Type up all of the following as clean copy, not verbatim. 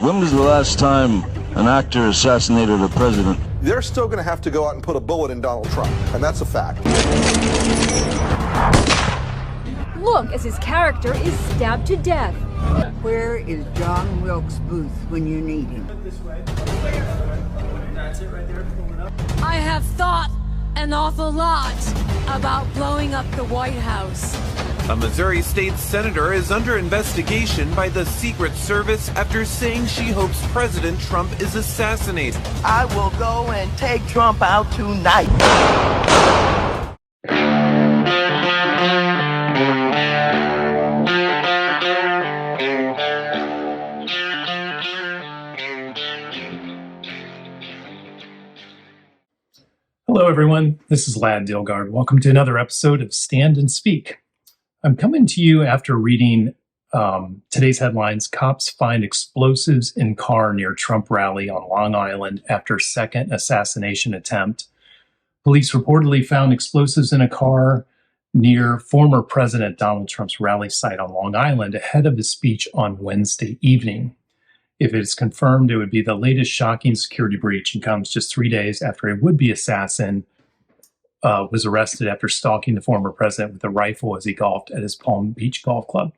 When was the last time an actor assassinated a president? They're still going to have to go out and put a bullet in Donald Trump, and that's a fact. Look as his character is stabbed to death. Where is John Wilkes Booth when you need him? That's it right there. Pull it up. I have thought an awful lot about blowing up the White House. A Missouri state senator is under investigation by the Secret Service after saying she hopes President Trump is assassinated. I will go and take Trump out tonight. Hello, everyone. This is Lad Dilgard. Welcome to another episode of Stand and Speak. I'm coming to you after reading today's headlines. Cops find explosives in car near Trump rally on Long Island after second assassination attempt. Police reportedly found explosives in a car near former President Donald Trump's rally site on Long Island ahead of his speech on Wednesday evening. If it is confirmed, it would be the latest shocking security breach and comes just 3 days after a would-be assassin was arrested after stalking the former president with a rifle as he golfed at his Palm Beach golf club.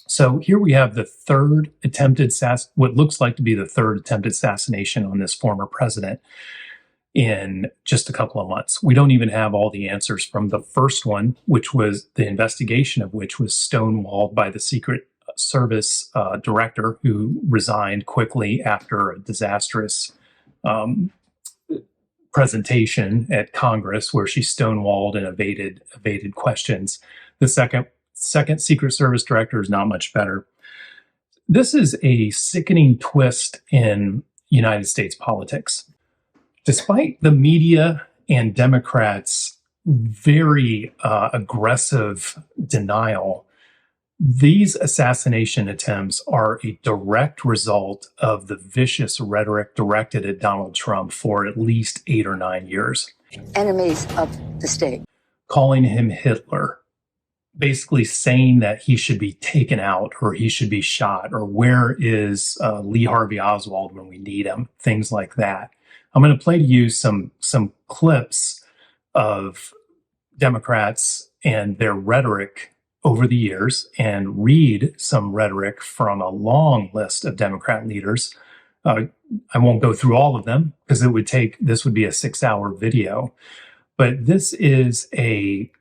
So here we have the third attempted what looks like to be the third attempted assassination on this former president in just a couple of months. We don't even have all the answers from the first one, which was the investigation of which was stonewalled by the Secret Service director who resigned quickly after a disastrous presentation at Congress where she stonewalled and evaded questions. The second Secret Service director is not much better. This is a sickening twist in United States politics. Despite the media and Democrats' very aggressive denial, these assassination attempts are a direct result of the vicious rhetoric directed at Donald Trump for at least 8 or 9 years. Enemies of the state. Calling him Hitler, basically saying that he should be taken out or he should be shot, or where is Lee Harvey Oswald when we need him, things like that. I'm going to play to you some clips of Democrats and their rhetoric over the years and read some rhetoric from a long list of Democrat leaders. I won't go through all of them because this would be a 6-hour video, but this is a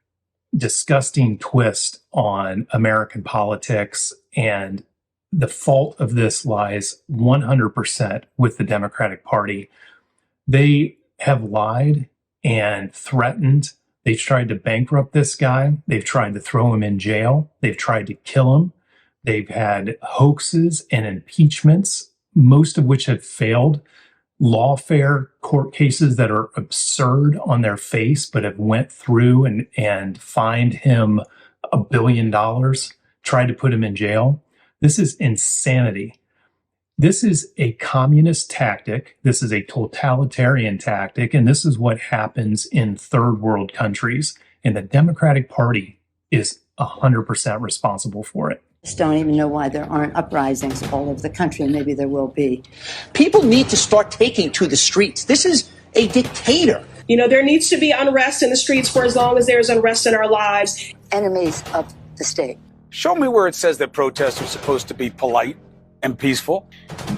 disgusting twist on American politics, and the fault of this lies 100% with the Democratic Party. They have lied and threatened. They've tried to bankrupt this guy. They've tried to throw him in jail. They've tried to kill him. They've had hoaxes and impeachments, most of which have failed. Lawfare court cases that are absurd on their face, but have went through and fined him $1 billion, tried to put him in jail. This is insanity. This is a communist tactic. This is a totalitarian tactic. And this is what happens in third world countries. And the Democratic Party is 100% responsible for it. I just don't even know why there aren't uprisings all over the country, and maybe there will be. People need to start taking to the streets. This is a dictator. You know, there needs to be unrest in the streets for as long as there's unrest in our lives. Enemies of the state. Show me where it says that protests are supposed to be polite and peaceful.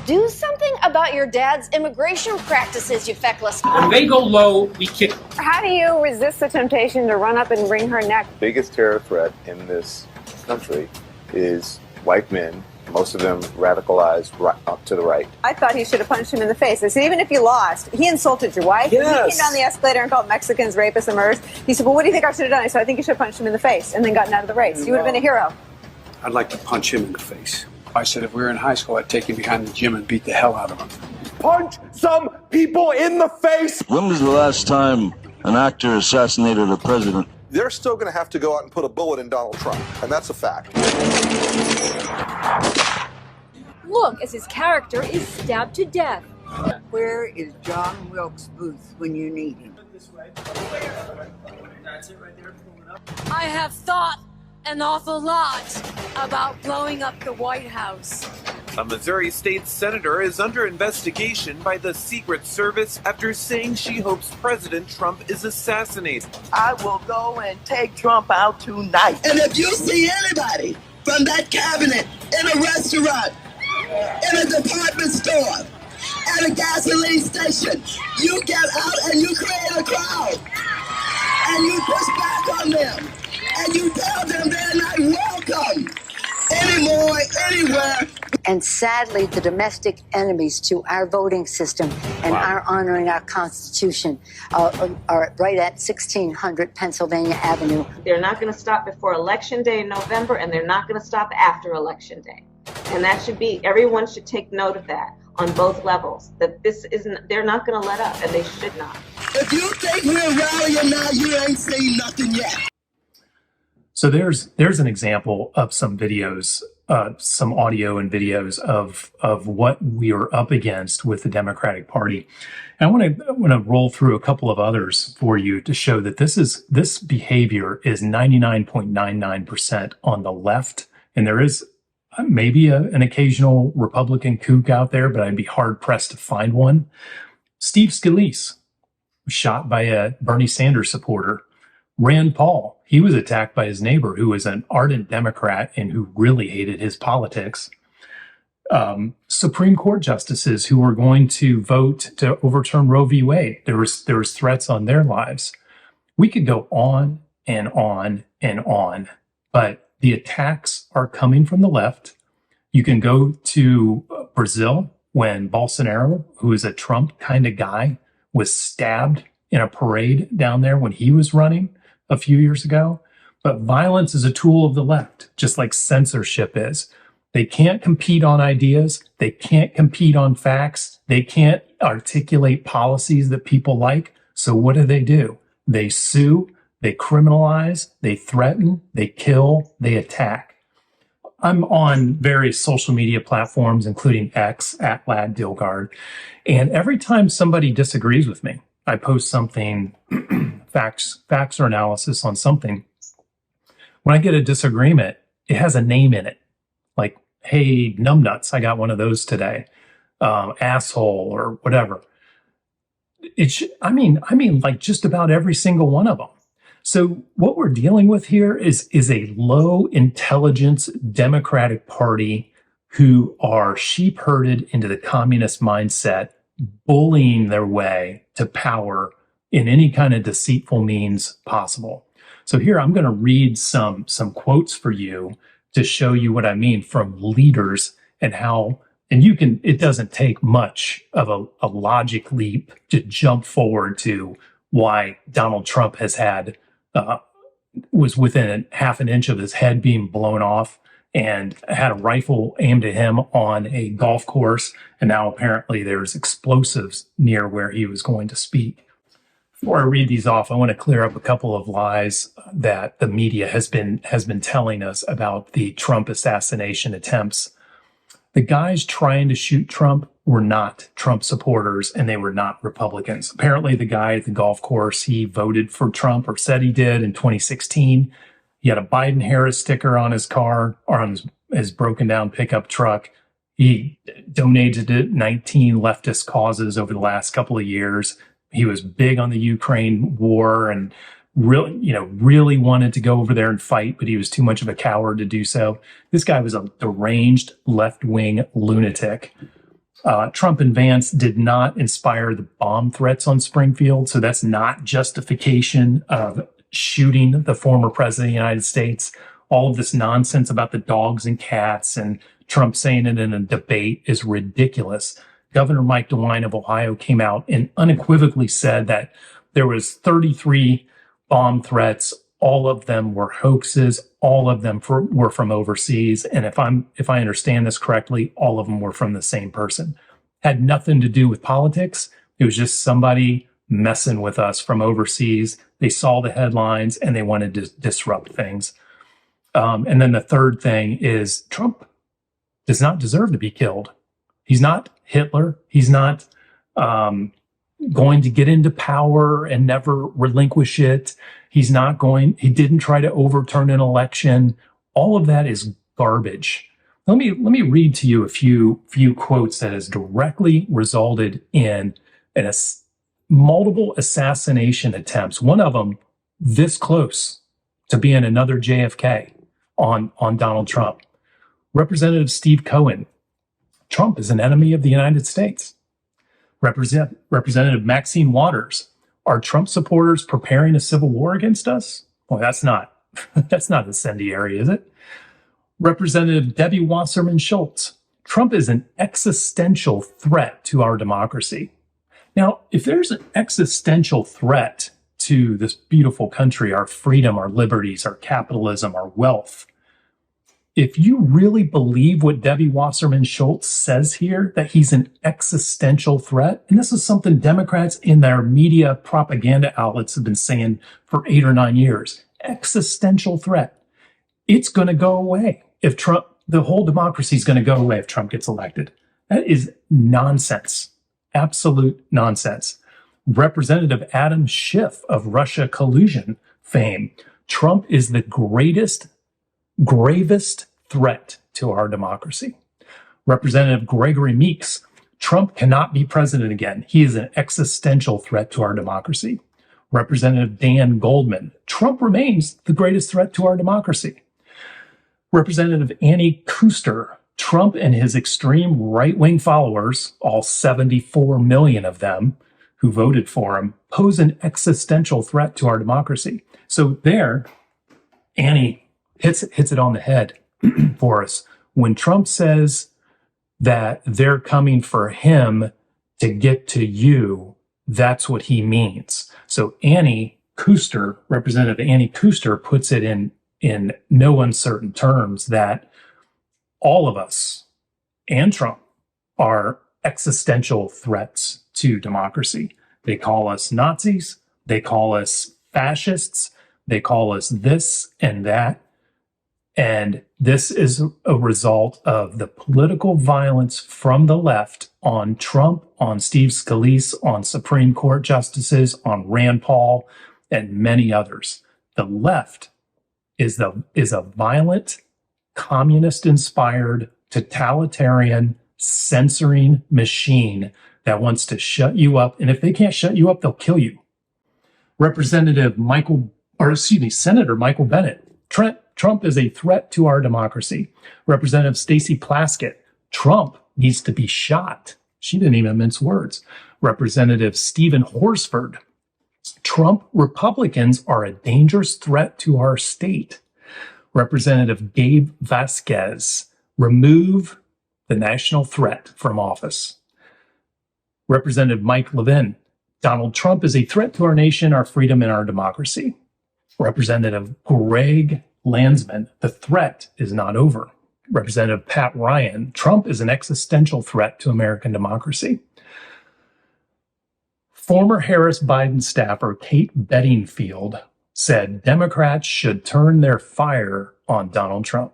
Do something about your dad's immigration practices, you feckless. When they go low, we kick. How do you resist the temptation to run up and wring her neck? The biggest terror threat in this country is white men, most of them radicalized right up to the right. I thought he should have punched him in the face. I said, even if you lost, he insulted your wife. Yes. He came down the escalator and called Mexicans rapists and murderers. He said, well, what do you think I should have done? I said, I think you should have punched him in the face and then gotten out of the race. You would have been a hero. I'd like to punch him in the face. I said if we were in high school, I'd take him behind the gym and beat the hell out of him. Punch some people in the face! When was the last time an actor assassinated a president? They're still going to have to go out and put a bullet in Donald Trump, and that's a fact. Look as his character is stabbed to death. Where is John Wilkes Booth when you need him? That's it right there. Pull it up. I have thought an awful lot about blowing up the White House. A Missouri state senator is under investigation by the Secret Service after saying she hopes President Trump is assassinated. I will go and take Trump out tonight. And if you see anybody from that cabinet in a restaurant, in a department store, at a gasoline station, you get out and you create a crowd. And you push back on them. And you tell them they're not welcome anymore, anywhere. And sadly, the domestic enemies to our voting system and our honoring our Constitution are right at 1600 Pennsylvania Avenue. They're not going to stop before Election Day in November, and they're not going to stop after Election Day. And that should be, everyone should take note of that on both levels, that this isn't, they're not going to let up, and they should not. If you think we're rallying now, you ain't seen nothing yet. So there's an example of some videos, some audio and videos of what we are up against with the Democratic Party. And I want to roll through a couple of others for you to show that this behavior is 99.99% on the left, and there is maybe an occasional Republican kook out there, but I'd be hard pressed to find one. Steve Scalise was shot by a Bernie Sanders supporter. Rand Paul, he was attacked by his neighbor who was an ardent Democrat and who really hated his politics. Supreme Court justices who were going to vote to overturn Roe v. Wade, there was threats on their lives. We could go on and on and on, but the attacks are coming from the left. You can go to Brazil when Bolsonaro, who is a Trump kind of guy, was stabbed in a parade down there when he was running a few years ago. But violence is a tool of the left, just like censorship is. They can't compete on ideas. They can't compete on facts. They can't articulate policies that people like. So what do? They sue, they criminalize, they threaten, they kill, they attack. I'm on various social media platforms, including X, @LadDilgard. And every time somebody disagrees with me, I post something, facts or analysis on something. When I get a disagreement, it has a name in it. Like, hey, numbnuts, I got one of those today. Asshole or whatever. I mean, like just about every single one of them. So what we're dealing with here is a low intelligence Democratic Party who are sheep herded into the communist mindset, bullying their way to power in any kind of deceitful means possible. So here I'm going to read some quotes for you to show you what I mean from leaders and how, and you can, it doesn't take much of a logic leap to jump forward to why Donald Trump has had, was within half an inch of his head being blown off and had a rifle aimed at him on a golf course. And now apparently there's explosives near where he was going to speak. Before I read these off, I want to clear up a couple of lies that the media has been telling us about the Trump assassination attempts. The guys trying to shoot Trump were not Trump supporters and they were not Republicans. Apparently the guy at the golf course, he voted for Trump or said he did in 2016. He had a Biden-Harris sticker on his car or on his broken down pickup truck. He donated to 19 leftist causes over the last couple of years. He was big on the Ukraine war and really wanted to go over there and fight, but he was too much of a coward to do so. This guy was a deranged left-wing lunatic. Trump and Vance did not inspire the bomb threats on Springfield, so that's not justification of shooting the former president of the United States. All of this nonsense about the dogs and cats and Trump saying it in a debate is ridiculous. Governor Mike DeWine of Ohio came out and unequivocally said that there was 33 bomb threats. All of them were hoaxes. All of them were from overseas. And if I understand this correctly, all of them were from the same person. Had nothing to do with politics. It was just somebody messing with us from overseas. They saw the headlines and they wanted to disrupt things. And then the third thing is Trump does not deserve to be killed. He's not Hitler. He's not going to get into power and never relinquish it. He didn't try to overturn an election. All of that is garbage. Let me read to you a few quotes that has directly resulted in multiple assassination attempts. One of them this close to being another JFK on Donald Trump. Representative Steve Cohen, Trump is an enemy of the United States. Representative Maxine Waters, are Trump supporters preparing a civil war against us? Well, that's not incendiary, is it? Representative Debbie Wasserman Schultz, Trump is an existential threat to our democracy. Now, if there's an existential threat to this beautiful country, our freedom, our liberties, our capitalism, our wealth, if you really believe what Debbie Wasserman Schultz says here, that he's an existential threat, and this is something Democrats in their media propaganda outlets have been saying for 8 or 9 years, existential threat, it's going to go away. If Trump, the whole democracy is going to go away if Trump gets elected. That is nonsense. Absolute nonsense. Representative Adam Schiff of Russia collusion fame. Trump is the gravest threat to our democracy. Representative Gregory Meeks. Trump cannot be president again. He is an existential threat to our democracy. Representative Dan Goldman. Trump remains the greatest threat to our democracy. Representative Annie Kuster, Trump and his extreme right-wing followers, all 74 million of them who voted for him, pose an existential threat to our democracy. So there, Annie hits it on the head for us. When Trump says that they're coming for him to get to you, that's what he means. So Annie Kuster, Representative Annie Kuster, puts it in no uncertain terms that all of us and Trump are existential threats to democracy. They call us Nazis. They call us fascists. They call us this and that. And this is a result of the political violence from the left on Trump, on Steve Scalise, on Supreme Court justices, on Rand Paul, and many others. The left is a violent, communist-inspired, totalitarian, censoring machine that wants to shut you up. And if they can't shut you up, they'll kill you. Senator Michael Bennet. Trump is a threat to our democracy. Representative Stacey Plaskett. Trump needs to be shot. She didn't even mince words. Representative Stephen Horsford. Trump Republicans are a dangerous threat to our state. Representative Gabe Vasquez, remove the national threat from office. Representative Mike Levin, Donald Trump is a threat to our nation, our freedom, and our democracy. Representative Greg Landsman, the threat is not over. Representative Pat Ryan, Trump is an existential threat to American democracy. Former Harris Biden staffer Kate Bedingfield said Democrats should turn their fire on Donald Trump.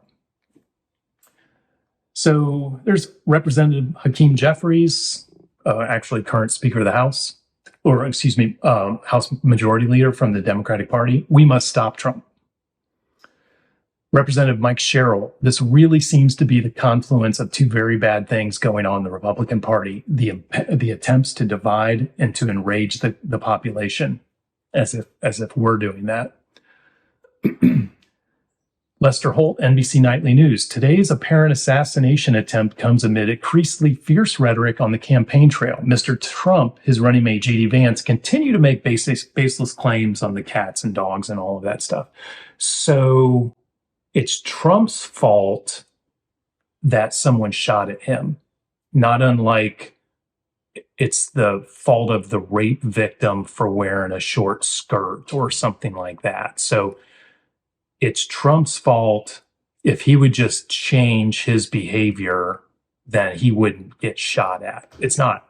So there's Representative Hakeem Jeffries, actually current Speaker of the House, House Majority Leader from the Democratic Party. We must stop Trump. Representative Mike Sherrill, this really seems to be the confluence of two very bad things going on in the Republican Party, the attempts to divide and to enrage the population, as if we're doing that. Lester Holt, NBC Nightly News. Today's apparent assassination attempt comes amid increasingly fierce rhetoric on the campaign trail. Mr. Trump, his running mate J.D. Vance, continue to make baseless claims on the cats and dogs and all of that stuff. So it's Trump's fault that someone shot at him, not unlike it's the fault of the rape victim for wearing a short skirt or something like that. So it's Trump's fault. If he would just change his behavior, then he wouldn't get shot at. It's not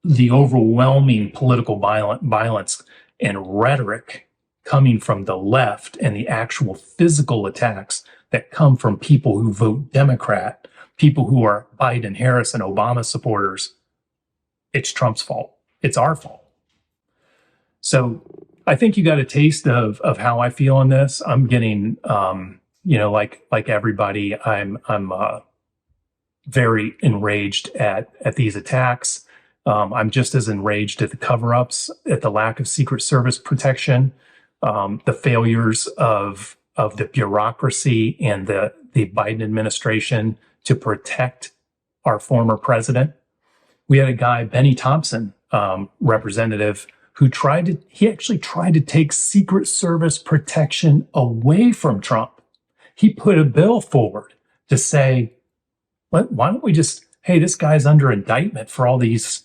the overwhelming political violence and rhetoric coming from the left and the actual physical attacks that come from people who vote Democrat, people who are Biden, Harris, and Obama supporters. It's Trump's fault. It's our fault. So I think you got a taste of how I feel on this. I'm getting like everybody, I'm very enraged at these attacks. I'm just as enraged at the cover-ups, at the lack of Secret Service protection, the failures of the bureaucracy and the Biden administration to protect our former president. We had a guy, Benny Thompson, representative, who actually tried to take Secret Service protection away from Trump. He put a bill forward to say, why don't we just, hey, this guy's under indictment for all these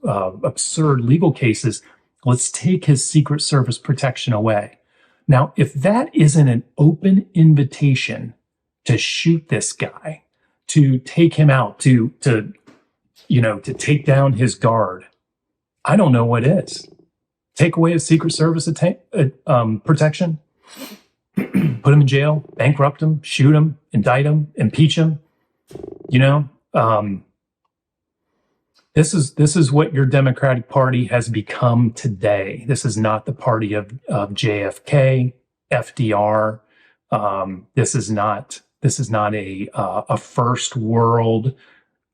absurd legal cases. Let's take his Secret Service protection away. Now, if that isn't an open invitation to shoot this guy, to take him out, to take down his guard, I don't know what is. Take away his Secret Service protection, put him in jail, bankrupt him, shoot him, indict him, impeach him. This is what your Democratic Party has become today. This is not the party of JFK, FDR. This is not a first world,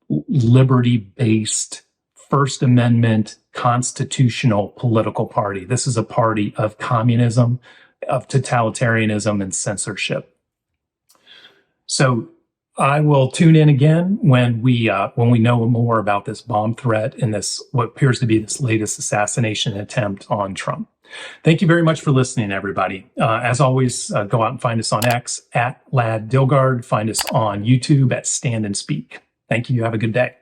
liberty-based, First Amendment, constitutional political party. This is a party of communism, of totalitarianism, and censorship. So I will tune in again when we know more about this bomb threat and this what appears to be this latest assassination attempt on Trump. Thank you very much for listening, everybody. As always, go out and find us on X at Lad Dilgard. Find us on YouTube at Stand and Speak. Thank you. Have a good day.